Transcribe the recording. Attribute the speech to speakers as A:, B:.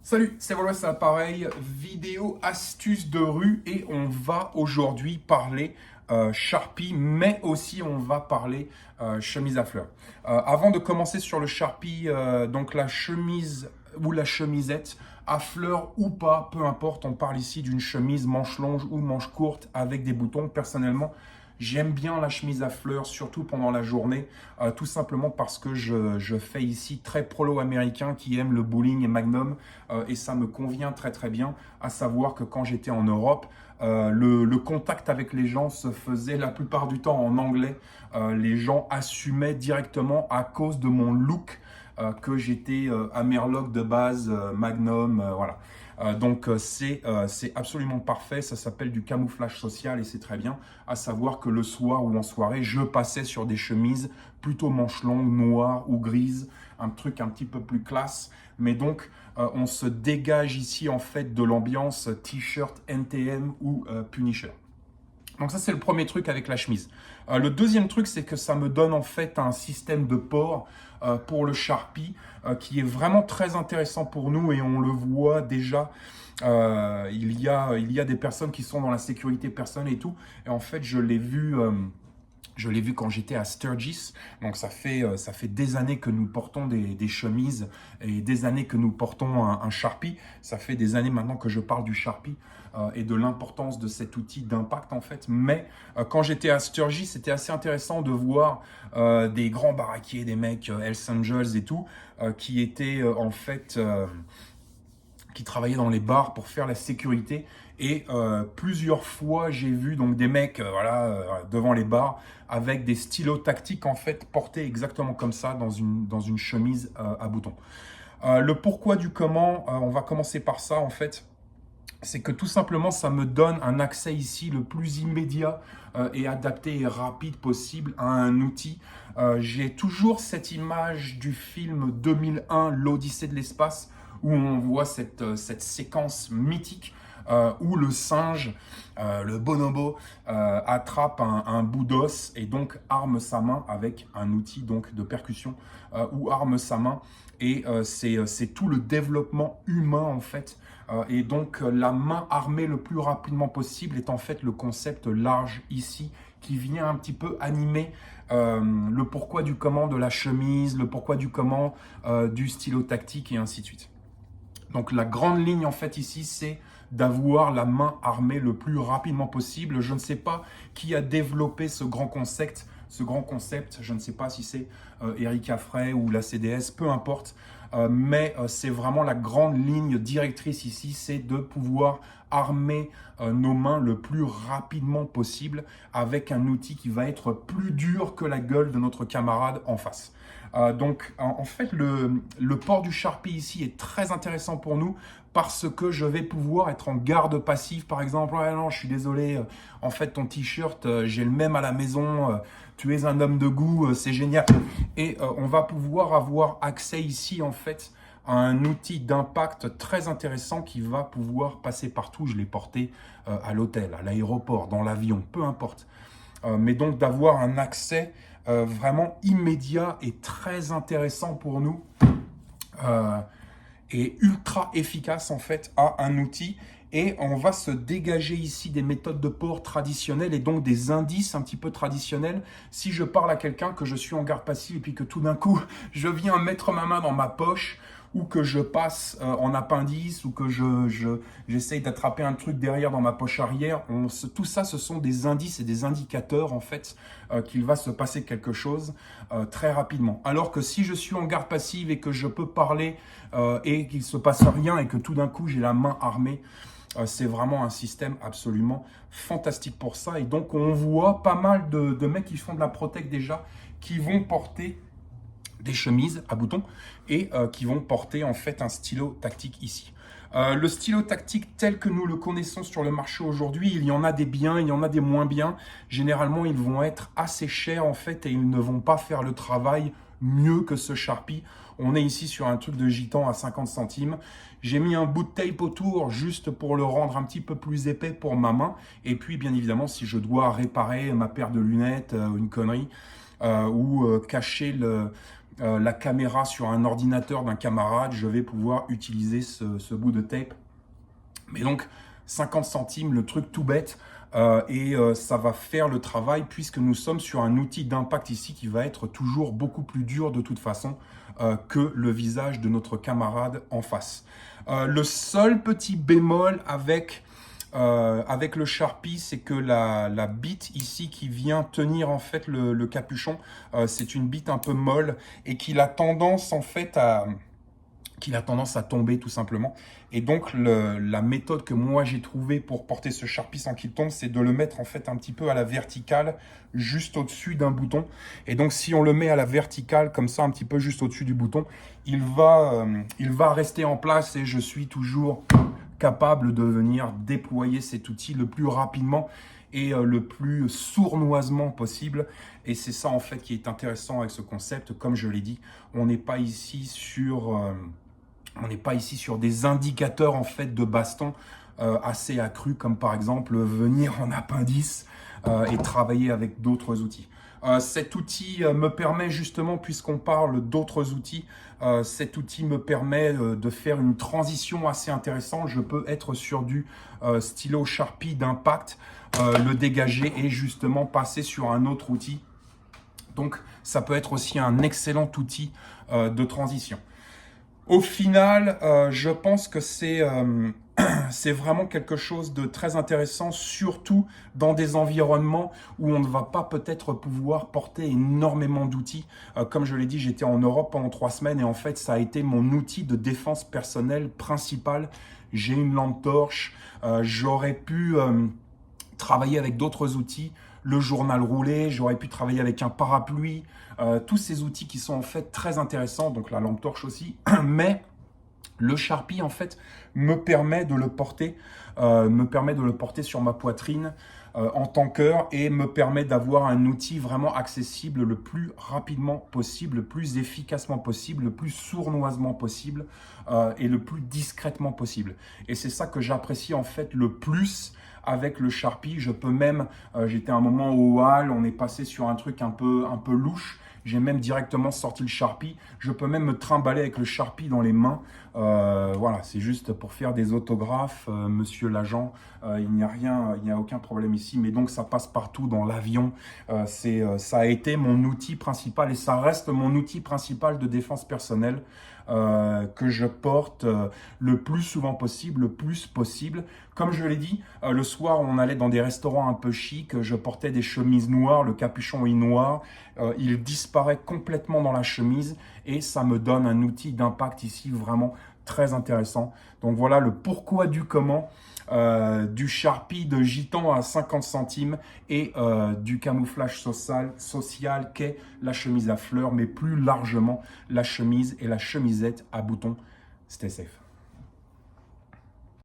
A: Salut, c'est Wolof, c'est l'appareil, vidéo astuce de rue et on va aujourd'hui parler Sharpie, mais aussi on va parler chemise à fleurs. Avant de commencer sur le Sharpie, donc la chemise ou la chemisette à fleurs ou pas, peu importe, on parle ici d'une chemise manche longue ou manche courte avec des boutons. Personnellement, j'aime bien la chemise à fleurs, surtout pendant la journée, tout simplement parce que je fais ici très prolo américain qui aime le bowling et Magnum, et ça me convient très très bien, à savoir que quand j'étais en Europe, le contact avec les gens se faisait la plupart du temps en anglais. Les gens assumaient directement à cause de mon look que j'étais Amerloc de base, Magnum, voilà. C'est absolument parfait, ça s'appelle du camouflage social et c'est très bien, à savoir que le soir ou en soirée, je passais sur des chemises plutôt manches longues, noires ou grises, un truc un petit peu plus classe, mais donc on se dégage ici en fait de l'ambiance t-shirt NTM ou Punisher. Donc ça, c'est le premier truc avec la chemise. Le deuxième truc, c'est que ça me donne en fait un système de port pour le Sharpie qui est vraiment très intéressant pour nous et on le voit déjà. Il y a des personnes qui sont dans la sécurité personnelle et tout. Et en fait, je l'ai vu quand j'étais à Sturgis, donc ça fait des années que nous portons des chemises et des années que nous portons un Sharpie. Ça fait des années maintenant que je parle du Sharpie et de l'importance de cet outil d'impact en fait. Mais quand j'étais à Sturgis, c'était assez intéressant de voir des grands baraquiers, des mecs Hells Angels et tout, qui étaient en fait qui travaillaient dans les bars pour faire la sécurité. Et plusieurs fois, j'ai vu donc des mecs devant les bars avec des stylos tactiques en fait portés exactement comme ça dans une chemise à boutons. Le pourquoi du comment, on va commencer par ça en fait. C'est que tout simplement, ça me donne un accès ici le plus immédiat et adapté et rapide possible à un outil. J'ai toujours cette image du film 2001, l'Odyssée de l'espace, où on voit cette séquence mythique où le singe, le bonobo, attrape un bout d'os et donc arme sa main avec un outil donc de percussion ou arme sa main. Et c'est tout le développement humain en fait. Et donc la main armée le plus rapidement possible est en fait le concept large ici qui vient un petit peu animer le pourquoi du comment de la chemise, le pourquoi du comment du stylo tactique et ainsi de suite. Donc la grande ligne en fait ici, c'est d'avoir la main armée le plus rapidement possible. Je ne sais pas qui a développé ce grand concept. Je ne sais pas si c'est Eric Affray ou la CDS, peu importe. Mais c'est vraiment la grande ligne directrice ici, c'est de pouvoir armer nos mains le plus rapidement possible avec un outil qui va être plus dur que la gueule de notre camarade en face. Donc, en fait, le port du Sharpie ici est très intéressant pour nous parce que je vais pouvoir être en garde passive, par exemple. Ouais, non, je suis désolé, en fait, ton t-shirt, j'ai le même à la maison, tu es un homme de goût, c'est génial. Et on va pouvoir avoir accès ici, en fait, à un outil d'impact très intéressant qui va pouvoir passer partout. Je l'ai porté à l'hôtel, à l'aéroport, dans l'avion, peu importe. Mais donc d'avoir un accès vraiment immédiat et très intéressant pour nous et ultra efficace en fait à un outil. Et on va se dégager ici des méthodes de port traditionnelles et donc des indices un petit peu traditionnels. Si je parle à quelqu'un que je suis en garde passive et puis que tout d'un coup je viens mettre ma main dans ma poche ou que je passe en appendice ou que j'essaye d'attraper un truc derrière dans ma poche arrière, tout ça ce sont des indices et des indicateurs en fait qu'il va se passer quelque chose très rapidement. Alors que si je suis en garde passive et que je peux parler et qu'il ne se passe rien et que tout d'un coup j'ai la main armée, c'est vraiment un système absolument fantastique pour ça. Et donc, on voit pas mal de mecs qui font de la protec déjà, qui vont porter des chemises à boutons et qui vont porter en fait un stylo tactique ici. Le stylo tactique tel que nous le connaissons sur le marché aujourd'hui, il y en a des biens, il y en a des moins bien. Généralement, ils vont être assez chers en fait et ils ne vont pas faire le travail mieux que ce Sharpie. On est ici sur un truc de gitan à 50 centimes. J'ai mis un bout de tape autour juste pour le rendre un petit peu plus épais pour ma main. Et puis, bien évidemment, si je dois réparer ma paire de lunettes, une connerie, ou cacher la caméra sur un ordinateur d'un camarade, je vais pouvoir utiliser ce bout de tape. Mais donc, 50 centimes, le truc tout bête, ça va faire le travail puisque nous sommes sur un outil d'impact ici qui va être toujours beaucoup plus dur de toute façon que le visage de notre camarade en face. Le seul petit bémol avec le Sharpie, c'est que la bite ici qui vient tenir en fait le capuchon, c'est une bite un peu molle et qu'il a tendance en fait à tomber tout simplement. Et donc la méthode que moi j'ai trouvée pour porter ce Sharpie sans qu'il tombe, c'est de le mettre en fait un petit peu à la verticale, juste au-dessus d'un bouton. Et donc si on le met à la verticale, comme ça, un petit peu juste au-dessus du bouton, il va rester en place et je suis toujours capable de venir déployer cet outil le plus rapidement et le plus sournoisement possible. Et c'est ça en fait qui est intéressant avec ce concept. Comme je l'ai dit, on n'est pas ici sur des indicateurs en fait de baston assez accrus, comme par exemple venir en appendice et travailler avec d'autres outils. Cet outil me permet justement, puisqu'on parle d'autres outils, cet outil me permet de faire une transition assez intéressante. Je peux être sur du stylo Sharpie d'impact, le dégager et justement passer sur un autre outil. Donc ça peut être aussi un excellent outil de transition. Au final, je pense que c'est vraiment quelque chose de très intéressant, surtout dans des environnements où on ne va pas peut-être pouvoir porter énormément d'outils. Comme je l'ai dit, j'étais en Europe pendant 3 semaines et en fait, ça a été mon outil de défense personnelle principal. J'ai une lampe torche, j'aurais pu travailler avec d'autres outils, le journal roulé, j'aurais pu travailler avec un parapluie, tous ces outils qui sont en fait très intéressants, donc la lampe torche aussi, mais le Sharpie en fait me permet de le porter sur ma poitrine en tanker et me permet d'avoir un outil vraiment accessible le plus rapidement possible, le plus efficacement possible, le plus sournoisement possible et le plus discrètement possible. Et c'est ça que j'apprécie en fait le plus avec le Sharpie. Je peux même, j'étais à un moment au hall, on est passé sur un truc un peu louche. J'ai même directement sorti le Sharpie. Je peux même me trimballer avec le Sharpie dans les mains. Voilà, c'est juste pour faire des autographes, monsieur l'agent. Il n'y a rien, il n'y a aucun problème ici. Mais donc, ça passe partout dans l'avion. Ça a été mon outil principal et ça reste mon outil principal de défense personnelle que je porte le plus souvent possible, le plus possible. Comme je l'ai dit, le soir, on allait dans des restaurants un peu chics. Je portais des chemises noires, le capuchon est noir. Il disparaît complètement dans la chemise et ça me donne un outil d'impact ici vraiment très intéressant. Donc voilà le pourquoi du comment du Sharpie de gitan à 50 centimes et du camouflage social qu'est la chemise à fleurs, mais plus largement la chemise et la chemisette à boutons. Stay safe.